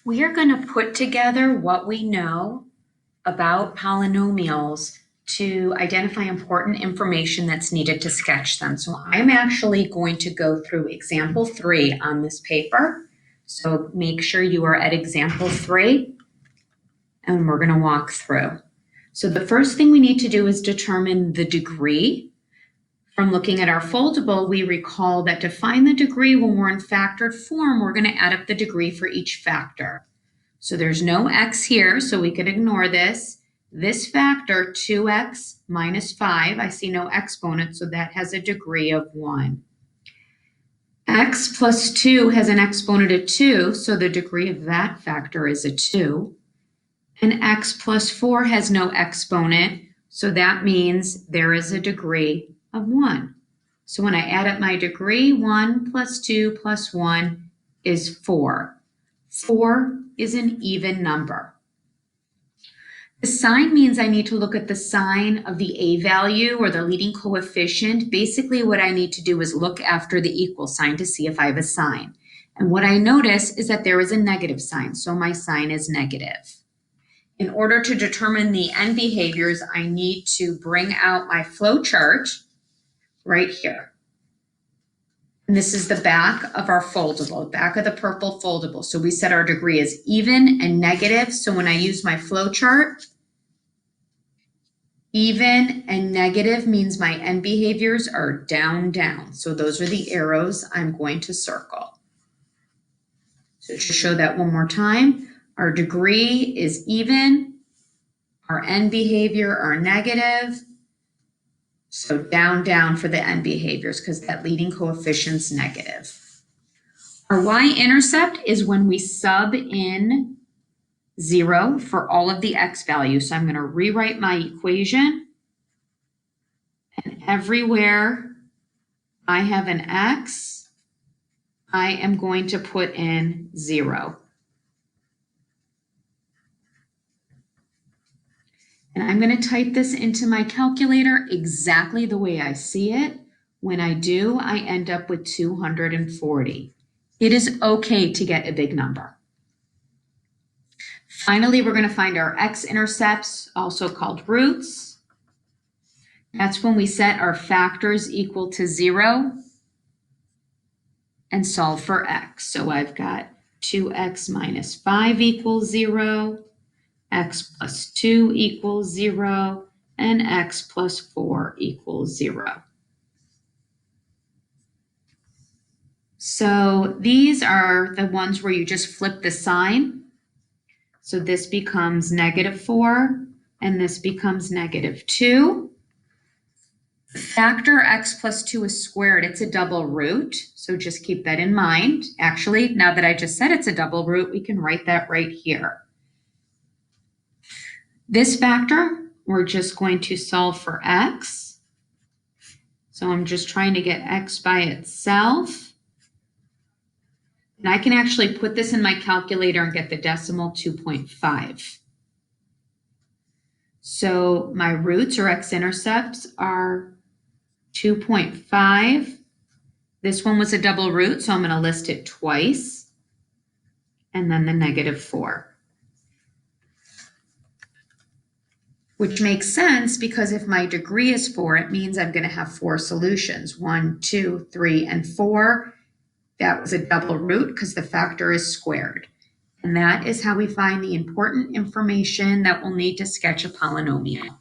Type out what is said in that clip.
We are going to put together what we know about polynomials to identify important information that's needed to sketch them. So I'm actually going to go through example 3 on this paper. So make sure you are at example 3 and we're going to walk through. So the first thing we need to do is determine the degree. From looking at our foldable, we recall that to find the degree when we're in factored form, we're going to add up the degree for each factor. So there's no x here, so we could ignore this. This factor, 2x minus 5, I see no exponent, so that has a degree of 1. X plus 2 has an exponent of 2, so the degree of that factor is a 2. And x plus 4 has no exponent, so that means there is a degree of 1. So when I add up my degree, 1 plus 2 plus 1 is 4. 4 is an even number. The sign means I need to look at the sign of the a value or the leading coefficient. Basically, what I need to do is look after the equal sign to see if I have a sign. And what I notice is that there is a negative sign, so my sign is negative. In order to determine the end behaviors, I need to bring out my flow chart right here. And this is the back of our foldable, back of the purple foldable. So we set our degree as even and negative. So when I use my flow chart, even and negative means my end behaviors are down, down. So those are the arrows I'm going to circle. So to show that one more time, our degree is even, our end behavior are negative. So down, down for the end behaviors because that leading coefficient's negative. Our y-intercept is when we sub in 0 for all of the x values. So I'm going to rewrite my equation. And everywhere I have an x, I am going to put in 0. And I'm going to type this into my calculator exactly the way I see it. When I do, I end up with 240. It is okay to get a big number. Finally, we're going to find our x-intercepts, also called roots. That's when we set our factors equal to 0 and solve for x. So I've got 2x minus 5 equals 0, x plus 2 equals 0, and x plus 4 equals 0. So these are the ones where you just flip the sign. So this becomes -4, and this becomes -2. The factor x plus 2 is squared. It's a double root, so just keep that in mind. Actually, now that I just said it's a double root, we can write that right here. This factor, we're just going to solve for x. So I'm just trying to get x by itself. And I can actually put this in my calculator and get the decimal 2.5. So my roots or x-intercepts are 2.5. This one was a double root, so I'm going to list it twice. And then the -4. Which makes sense because if my degree is 4, it means I'm going to have 4 solutions. 1, 2, 3, and 4. That was a double root because the factor is squared. And that is how we find the important information that we'll need to sketch a polynomial.